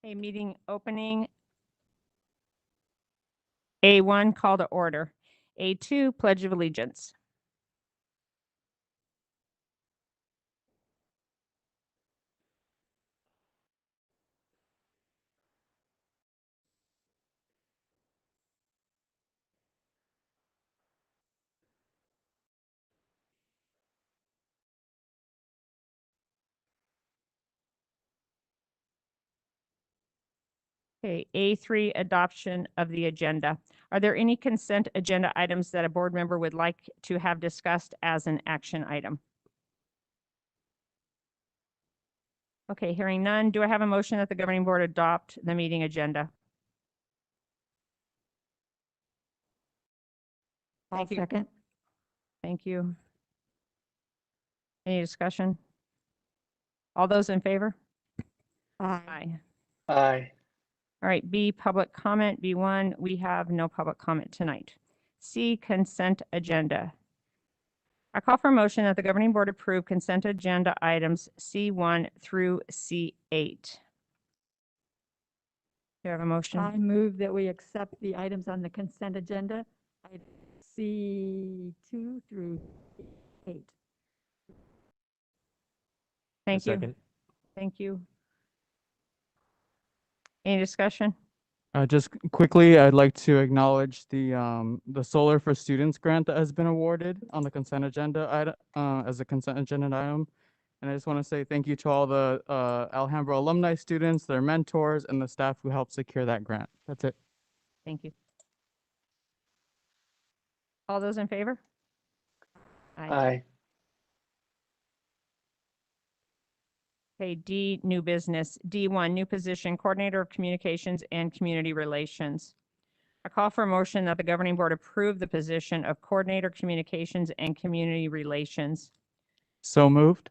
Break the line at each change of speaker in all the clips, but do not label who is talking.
A meeting opening. A1, call to order. A2, Pledge of Allegiance. Okay, A3, adoption of the agenda. Are there any consent agenda items that a board member would like to have discussed as an action item? Okay, hearing none, do I have a motion that the governing board adopt the meeting agenda?
I'll second.
Thank you. Any discussion? All those in favor?
Aye.
Aye.
All right, B, public comment. B1, we have no public comment tonight. C, consent agenda. I call for a motion that the governing board approve consent agenda items C1 through C8. Do you have a motion?
I move that we accept the items on the consent agenda, C2 through 8.
Thank you.
Second.
Thank you. Any discussion?
Just quickly, I'd like to acknowledge the Solar for Students grant that has been awarded on the consent agenda item, as a consent agenda item. And I just want to say thank you to all the Alhambra alumni students, their mentors, and the staff who helped secure that grant. That's it.
Thank you. All those in favor?
Aye.
Okay, D, new business. D1, new position, Coordinator of Communications and Community Relations. I call for a motion that the governing board approve the position of Coordinator Communications and Community Relations.
So moved.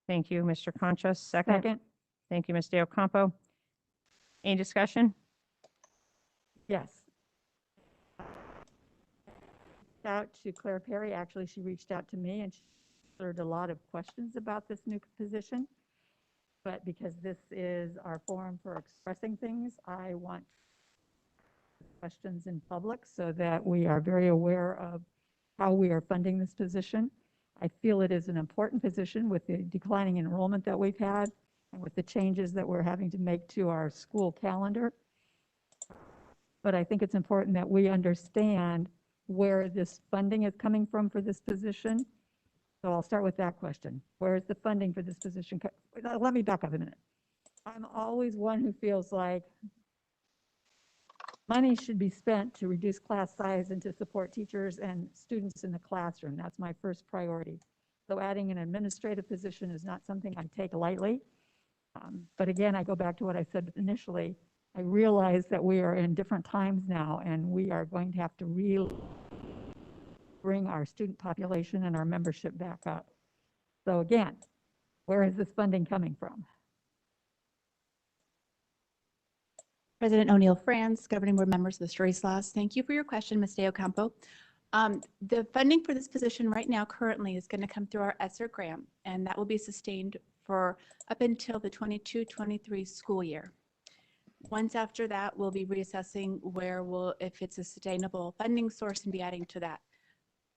Thank you, Mr. Concha. Second.
Second.
Thank you, Ms. De Ocampo. Any discussion?
Yes. Out to Claire Perry. Actually, she reached out to me and she answered a lot of questions about this new position. But because this is our forum for expressing things, I want questions in public so that we are very aware of how we are funding this position. I feel it is an important position with the declining enrollment that we've had and with the changes that we're having to make to our school calendar. But I think it's important that we understand where this funding is coming from for this position. So I'll start with that question. Where is the funding for this position? Let me back up a minute. I'm always one who feels like money should be spent to reduce class size and to support teachers and students in the classroom. That's my first priority. So adding an administrative position is not something I take lightly. But again, I go back to what I said initially. I realize that we are in different times now, and we are going to have to really bring our student population and our membership back up. So again, where is this funding coming from?
President O'Neill Franz, governing board members of the Story Sloss, thank you for your question, Ms. De Ocampo. The funding for this position right now currently is going to come through our ESSER grant, and that will be sustained for up until the 22-23 school year. Once after that, we'll be reassessing where if it's a sustainable funding source and be adding to that.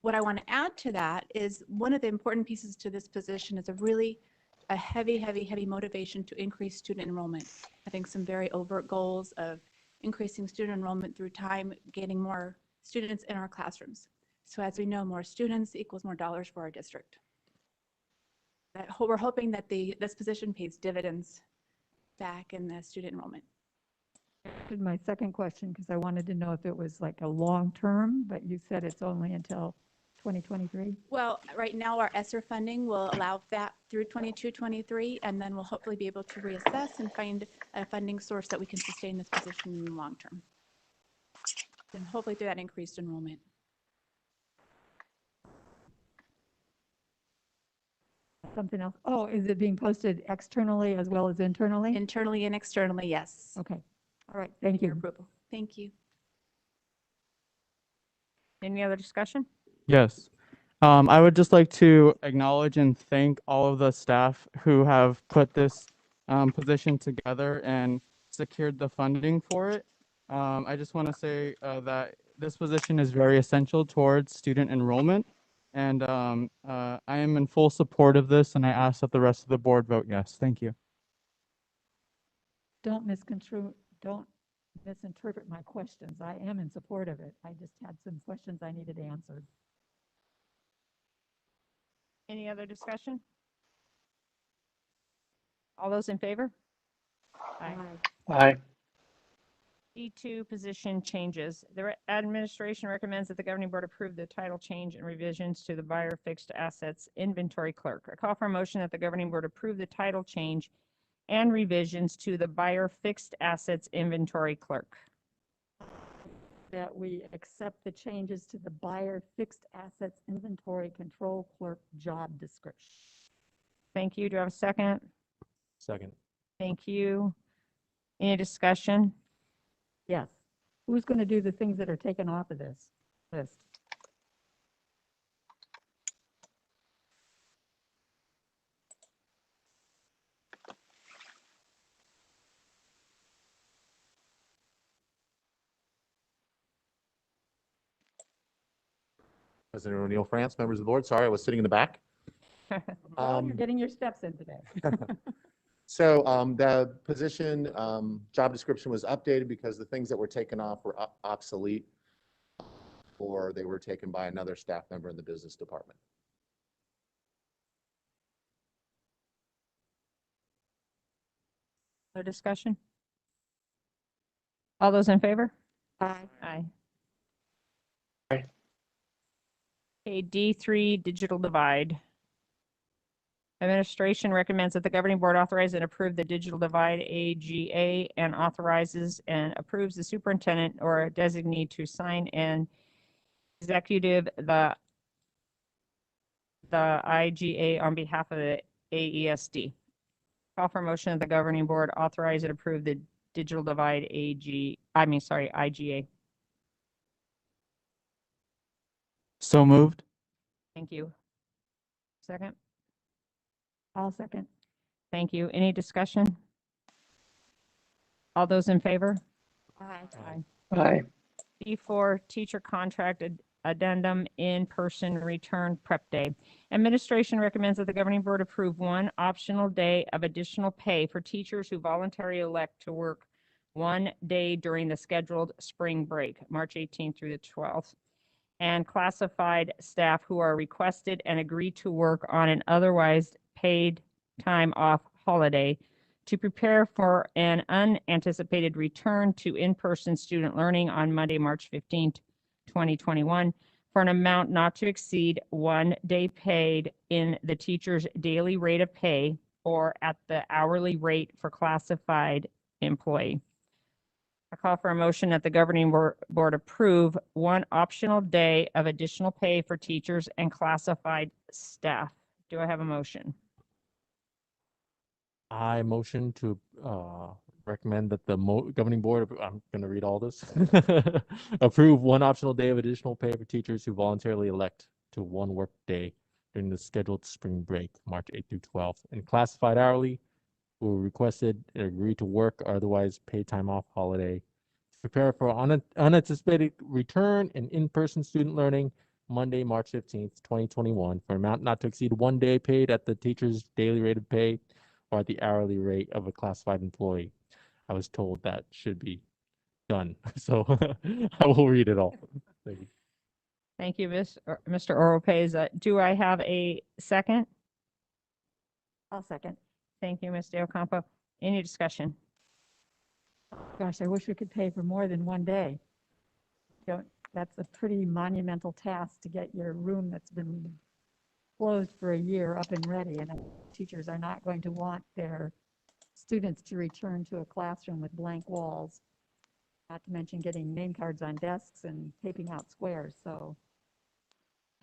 What I want to add to that is one of the important pieces to this position is a heavy motivation to increase student enrollment. Having some very overt goals of increasing student enrollment through time, getting more students in our classrooms. So as we know, more students equals more dollars for our district. We're hoping that this position pays dividends back in the student enrollment.
My second question, because I wanted to know if it was like a long term, but you said it's only until 2023?
Well, right now our ESSER funding will allow that through 22-23, and then we'll hopefully be able to reassess and find a funding source that we can sustain this position in the long term. And hopefully through that increased enrollment.
Something else? Oh, is it being posted externally as well as internally?
Internally and externally, yes.
Okay. All right. Thank
Your
you.
approval. Thank you.
Any other discussion?
Yes. I would just like to acknowledge and thank all of the staff who have put this position together and secured the funding for it. I just want to say that this position is very essential towards student enrollment. And I am in full support of this, and I ask that the rest of the board vote yes. Thank you.
Don't misinterpret my questions. I am in support of it. I just had some questions I needed answered.
Any other discussion? All those in favor?
Aye.
D2 position changes. The administration recommends that the governing board approve the title change and revisions to the buyer fixed assets inventory clerk. I call for a motion that the governing board approve the title change and revisions to the buyer fixed assets inventory clerk.
That we accept the changes to the buyer fixed assets inventory control clerk job description.
Thank you. Do I have a second?
Second.
Thank you. Any discussion?
Yes. Who's going to do the things that are taken off of this list?
President O'Neill France, members of the board. Sorry, I was sitting in the back.
Well, you're getting your steps in today.
So the position job description was updated because the things that were taken off were obsolete, or they were taken by another staff member in the business department.
No discussion? All those in favor?
Aye.
Aye.
Aye.
Okay, D3 digital divide. Administration recommends that the governing board authorize and approve the digital divide AGA and authorizes and approves the superintendent or a designee to sign an executive the IGA on behalf of the AESD. Call for motion that the governing board authorize and approve the digital divide IGA.
So moved.
Thank you. Second.
I'll second.
Thank you. Any discussion? All those in favor?
Aye.
Aye.
D4 teacher contract addendum in-person return prep day. Administration recommends that the governing board approve one optional day of additional pay for teachers who voluntarily elect to work one day during the scheduled spring break, March 18th through the 12th, and classified staff who are requested and agree to work on an otherwise paid time off holiday to prepare for an unanticipated return to in-person student learning on Monday, March 15th, 2021, for an amount not to exceed 1 day paid in the teacher's daily rate of pay or at the hourly rate for classified employee. I call for a motion that the governing board approve one optional day of additional pay for teachers and classified staff. Do I have a motion?
I motion to recommend that the governing board, I'm going to read all this, approve one optional day of additional pay for teachers who voluntarily elect to one work day during the scheduled spring break, March 8th through 12th, and classified hourly who requested and agreed to work or otherwise paid time off holiday to prepare for unanticipated return and in-person student learning Monday, March 15th, 2021, for an amount not to exceed 1 day paid at the teacher's daily rate of pay or at the hourly rate of a classified employee. I was told that should be done, so I will read it all. Thank you.
Thank you, Mr. Oropeza. Do I have a second?
I'll second.
Thank you, Ms. De Ocampo. Any discussion?
Gosh, I wish we could pay for more than 1 day. That's a pretty monumental task to get your room that's been closed for a year up and ready, and teachers are not going to want their students to return to a classroom with blank walls, not to mention getting name cards on desks and taping out squares. So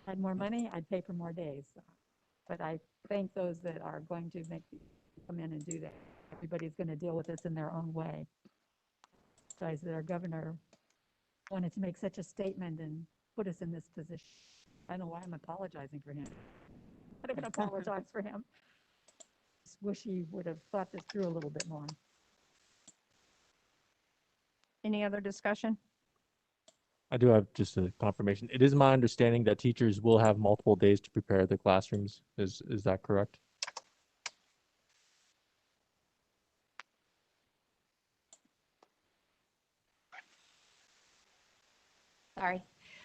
if I had more money, I'd pay for more days. But I thank those that are going to come in and do that. Everybody's going to deal with this in their own way. Besides, that our governor wanted to make such a statement and put us in this position. I don't know why I'm apologizing for him. I'm not going to apologize for him. Just wish he would have thought this through a little bit more.
Any other discussion?
I do have just a confirmation. It is my understanding that teachers will have multiple days to prepare the classrooms. Is that correct?
Sorry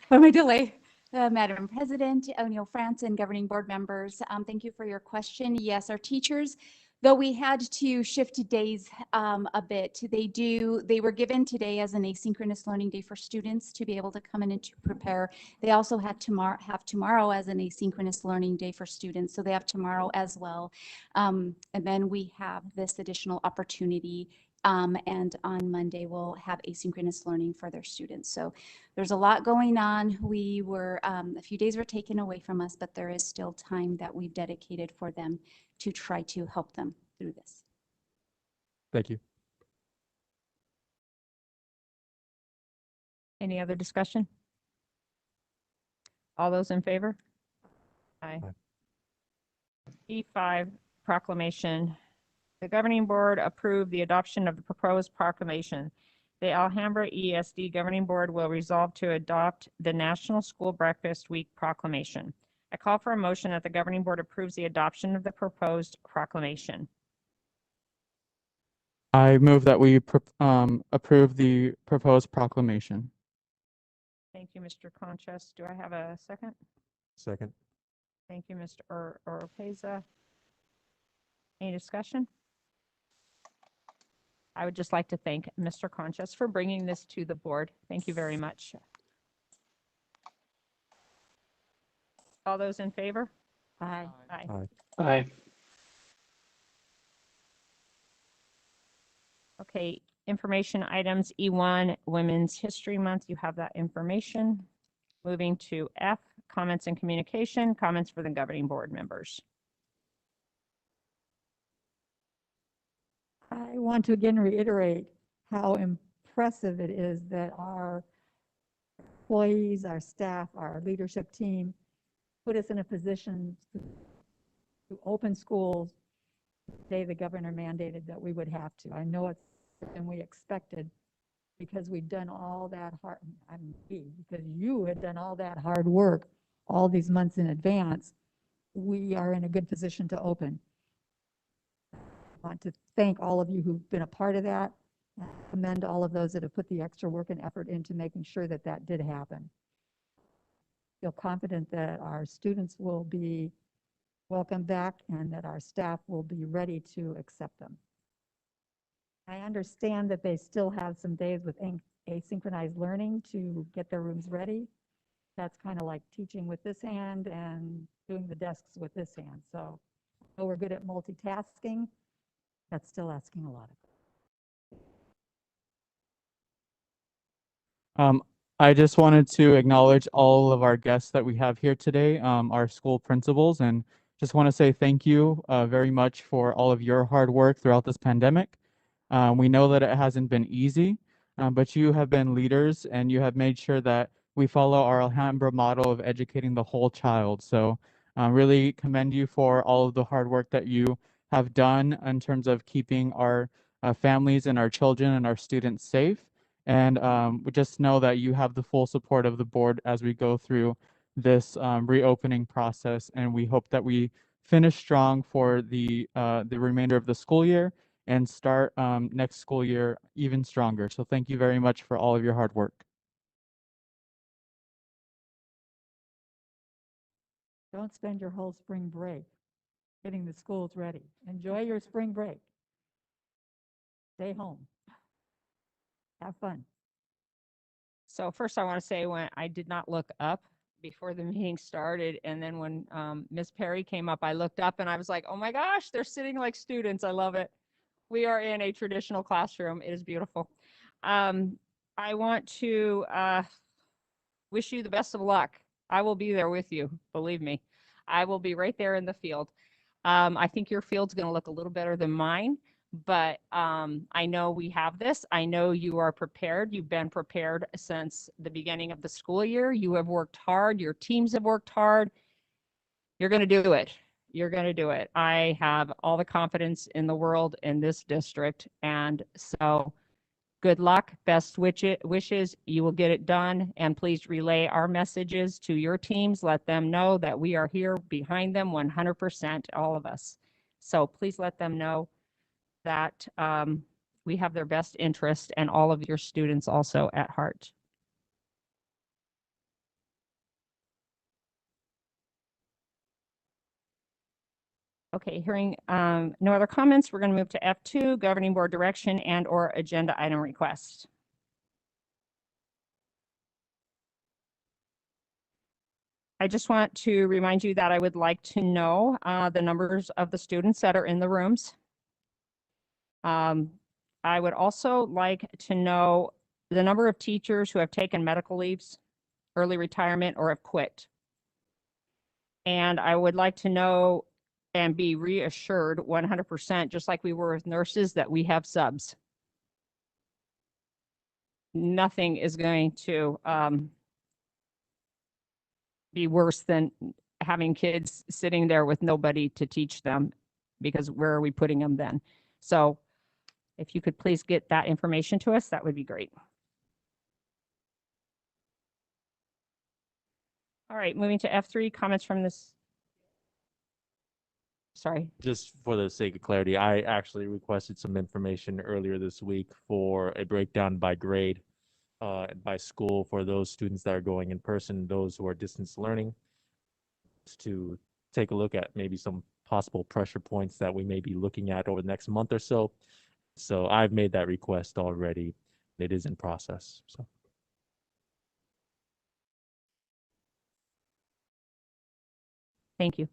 for my delay. Madam President, O'Neill Franson, governing board members, thank you for your question. Yes, our teachers, though we had to shift days a bit, they were given today as an asynchronous learning day for students to be able to come in and to prepare. They also have tomorrow as an asynchronous learning day for students, so they have tomorrow as well. And then we have this additional opportunity, and on Monday we'll have asynchronous learning for their students. So there's a lot going on. We were, a few days were taken away from us, but there is still time that we've dedicated for them to try to help them through this.
Thank you.
Any other discussion? All those in favor? Aye. E5 proclamation. The governing board approved the adoption of the proposed proclamation. The Alhambra AESD Governing Board will resolve to adopt the National School Breakfast Week proclamation. I call for a motion that the governing board approves the adoption of the proposed proclamation.
I move that we approve the proposed proclamation.
Thank you, Mr. Conchas. Do I have a second?
Second.
Thank you, Mr. Oropeza. Any discussion? I would just like to thank Mr. Conchas for bringing this to the board. Thank you very much. All those in favor?
Aye.
Aye.
Aye.
Aye.
Okay, information items, E1, Women's History Month, you have that information. Moving to F, comments and communication, comments for the governing board members.
I want to again reiterate how impressive it is that our employees, our staff, our leadership team put us in a position to open schools the day the governor mandated that we would have to. I know it's than we expected because we've done all that hard, because you had done all that hard work all these months in advance. We are in a good position to open. I want to thank all of you who've been a part of that. I commend all of those that have put the extra work and effort into making sure that that did happen. Feel confident that our students will be welcome back and that our staff will be ready to accept them. I understand that they still have some days with asynchronized learning to get their rooms ready. That's kind of like teaching with this hand and doing the desks with this hand. So though we're good at multitasking, that's still asking a lot of.
I just wanted to acknowledge all of our guests that we have here today, our school principals, and just want to say thank you very much for all of your hard work throughout this pandemic. We know that it hasn't been easy, but you have been leaders and you have made sure that we follow our Alhambra model of educating the whole child. So really commend you for all of the hard work that you have done in terms of keeping our families and our children and our students safe. And we just know that you have the full support of the board as we go through this reopening process. And we hope that we finish strong for the remainder of the school year and start next school year even stronger. So thank you very much for all of your hard work.
Don't spend your whole spring break getting the schools ready. Enjoy your spring break. Stay home. Have fun.
So first I want to say when I did not look up before the meeting started. And then when Ms. Perry came up, I looked up and I was like, oh my gosh, they're sitting like students. I love it. We are in a traditional classroom. It is beautiful. I want to wish you the best of luck. I will be there with you. Believe me, I will be right there in the field. I think your field's going to look a little better than mine, but I know we have this. I know you are prepared. You've been prepared since the beginning of the school year. You have worked hard. Your teams have worked hard. You're going to do it. You're going to do it. I have all the confidence in the world in this district. And so Good luck, best wishes. You will get it done. And please relay our messages to your teams. Let them know that we are here behind them 100%, all of us. So please let them know that we have their best interest and all of your students also at heart. Okay, hearing no other comments, we're going to move to F2, governing board direction and or agenda item request. I just want to remind you that I would like to know the numbers of the students that are in the rooms. I would also like to know the number of teachers who have taken medical leaves, early retirement, or have quit. And I would like to know and be reassured 100%, just like we were with nurses, that we have subs. Nothing is going to be worse than having kids sitting there with nobody to teach them, because where are we putting them then? So if you could please get that information to us, that would be great. All right, moving to F3, comments from this. Sorry.
Just for the sake of clarity, I actually requested some information earlier this week for a breakdown by grade, by school, for those students that are going in person, those who are distance learning, to take a look at maybe some possible pressure points that we may be looking at over the next month or so. So I've made that request already. It is in process. So.
Thank you.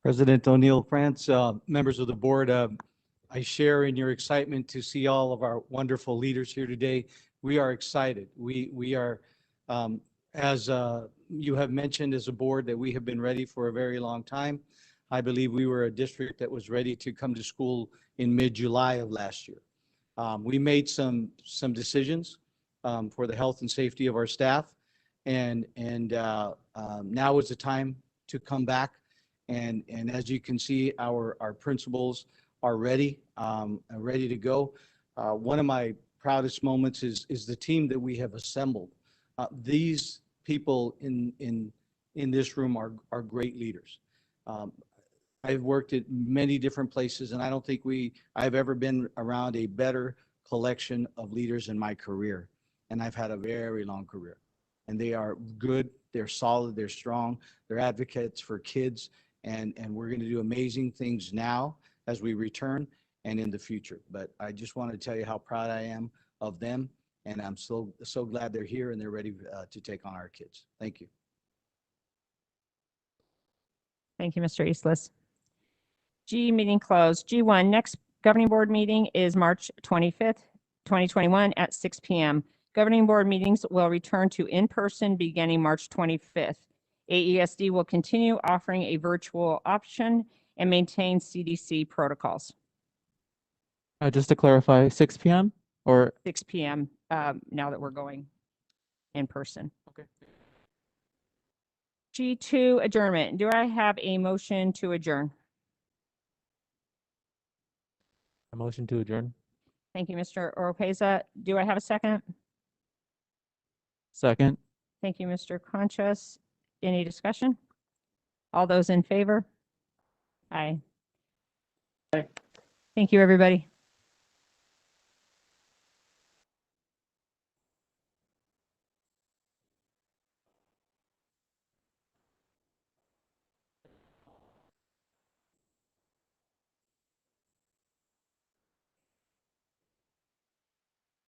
President O'Neill France, members of the board, I share in your excitement to see all of our wonderful leaders here today. We are excited. We are, as you have mentioned as a board, that we have been ready for a very long time. I believe we were a district that was ready to come to school in mid-July of last year. We made some decisions for the health and safety of our staff, and now is the time to come back. And as you can see, our principals are ready to go. One of my proudest moments is the team that we have assembled. These people in this room are great leaders. I've worked at many different places, and I don't think I've ever been around a better collection of leaders in my career. And I've had a very long career. And they are good, they're solid, they're strong, they're advocates for kids. And we're going to do amazing things now as we return and in the future. But I just want to tell you how proud I am of them. And I'm so glad they're here and they're ready to take on our kids. Thank you.
Thank you, Mr. Eastless. G, meeting closed. G1, next governing board meeting is March 25th, 2021 at 6 p.m. Governing board meetings will return to in-person beginning March 25th. AESD will continue offering a virtual option and maintain CDC protocols.
Just to clarify, 6 p.m. or
6 p.m. Now that we're going in person.
Okay.
G2, adjournment. Do I have a motion to adjourn?
A motion to adjourn.
Thank you, Mr. Oropeza. Do I have a second?
second?
Thank you, Mr. Conchas. Any discussion? All those in favor? Aye.
Aye.
Thank you, everybody.